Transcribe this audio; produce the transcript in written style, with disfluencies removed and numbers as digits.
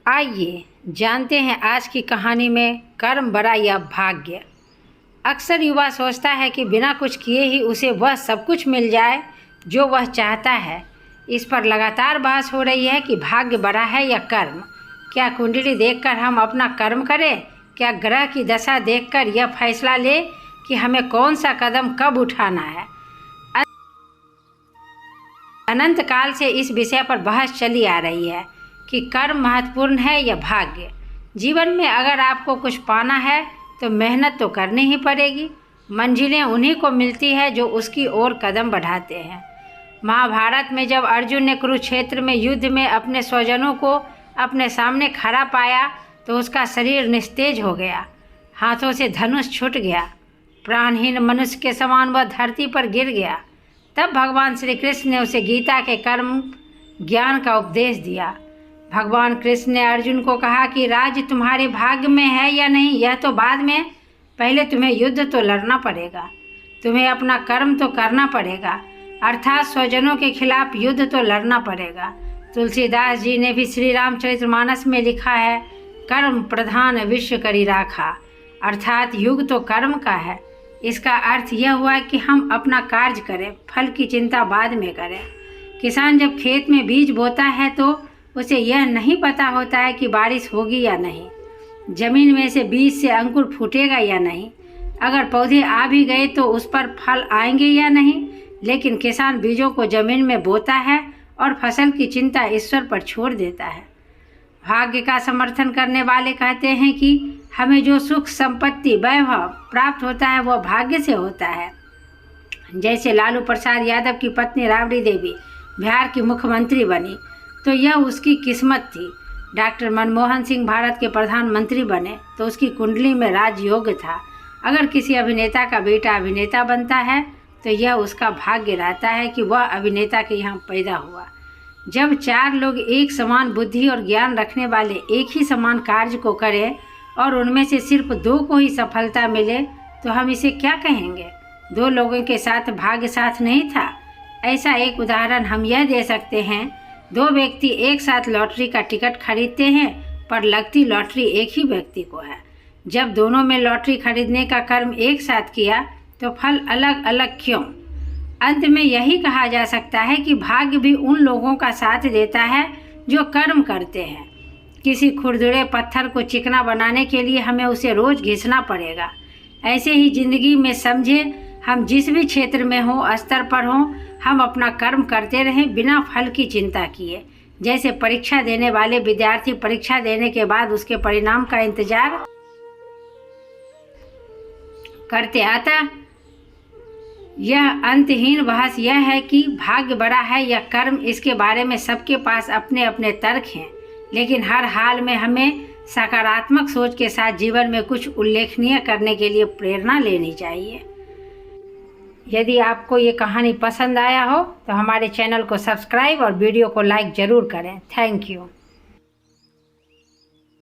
आइए जानते हैं आज की कहानी में कर्म बड़ा या भाग्य। अक्सर युवा सोचता है कि बिना कुछ किए ही उसे वह सब कुछ मिल जाए जो वह चाहता है। इस पर लगातार बहस हो रही है कि भाग्य बड़ा है या कर्म। क्या कुंडली देखकर हम अपना कर्म करें? क्या ग्रह की दशा देखकर यह फैसला ले कि हमें कौन सा कदम कब उठाना है? अनंत काल से इस विषय पर बहस चली आ रही है कि कर्म महत्वपूर्ण है या भाग्य। जीवन में अगर आपको कुछ पाना है तो मेहनत तो करनी ही पड़ेगी। मंजिलें उन्हीं को मिलती है जो उसकी ओर कदम बढ़ाते हैं। महाभारत में जब अर्जुन ने कुरुक्षेत्र में युद्ध में अपने स्वजनों को अपने सामने खड़ा पाया तो उसका शरीर निस्तेज हो गया, हाथों से धनुष छूट गया, प्राणहीन मनुष्य के समान वह धरती पर गिर गया। तब भगवान श्री कृष्ण ने उसे गीता के कर्म ज्ञान का उपदेश दिया। भगवान कृष्ण ने अर्जुन को कहा कि राज्य तुम्हारे भाग्य में है या नहीं यह तो बाद में, पहले तुम्हें युद्ध तो लड़ना पड़ेगा, तुम्हें अपना कर्म तो करना पड़ेगा, अर्थात स्वजनों के खिलाफ युद्ध तो लड़ना पड़ेगा। तुलसीदास जी ने भी श्री रामचरितमानस में लिखा है, कर्म प्रधान विश्व करी राखा, अर्थात युग तो कर्म का है। इसका अर्थ यह हुआ कि हम अपना कार्य करें, फल की चिंता बाद में करें। किसान जब खेत में बीज बोता है तो उसे यह नहीं पता होता है कि बारिश होगी या नहीं, जमीन में से बीज से अंकुर फूटेगा या नहीं, अगर पौधे आ भी गए तो उस पर फल आएंगे या नहीं। लेकिन किसान बीजों को जमीन में बोता है और फसल की चिंता ईश्वर पर छोड़ देता है। भाग्य का समर्थन करने वाले कहते हैं कि हमें जो सुख संपत्ति वैभव प्राप्त होता है वह भाग्य से होता है। जैसे लालू प्रसाद यादव की पत्नी राबड़ी देवी बिहार की मुख्यमंत्री बनी तो यह उसकी किस्मत थी। डॉक्टर मनमोहन सिंह भारत के प्रधानमंत्री बने तो उसकी कुंडली में राजयोग था। अगर किसी अभिनेता का बेटा अभिनेता बनता है तो यह उसका भाग्य रहता है कि वह अभिनेता के यहाँ पैदा हुआ। जब चार लोग एक समान बुद्धि और ज्ञान रखने वाले एक ही समान कार्य को करें और उनमें से सिर्फ दो को ही सफलता मिले तो हम इसे क्या कहेंगे? दो लोगों के साथ भाग्य साथ नहीं था। ऐसा एक उदाहरण हम यह दे सकते हैं, दो व्यक्ति एक साथ लॉटरी का टिकट खरीदते हैं पर लगती लॉटरी एक ही व्यक्ति को है। जब दोनों में लॉटरी खरीदने का कर्म एक साथ किया तो फल अलग अलग क्यों? अंत में यही कहा जा सकता है कि भाग्य भी उन लोगों का साथ देता है जो कर्म करते हैं। किसी खुरदुरे पत्थर को चिकना बनाने के लिए हमें उसे रोज घिसना पड़ेगा। ऐसे ही जिंदगी में समझे, हम जिस भी क्षेत्र में हों, स्तर पर हों, हम अपना कर्म करते रहें बिना फल की चिंता किए। जैसे परीक्षा देने वाले विद्यार्थी परीक्षा देने के बाद उसके परिणाम का इंतजार करते आता। यह अंतहीन बहस यह है कि भाग्य बड़ा है या कर्म, इसके बारे में सबके पास अपने अपने तर्क हैं। लेकिन हर हाल में हमें सकारात्मक सोच के साथ जीवन में कुछ उल्लेखनीय करने के लिए प्रेरणा लेनी चाहिए। यदि आपको ये कहानी पसंद आया हो तो हमारे चैनल को सब्सक्राइब और वीडियो को लाइक ज़रूर करें। Thank you.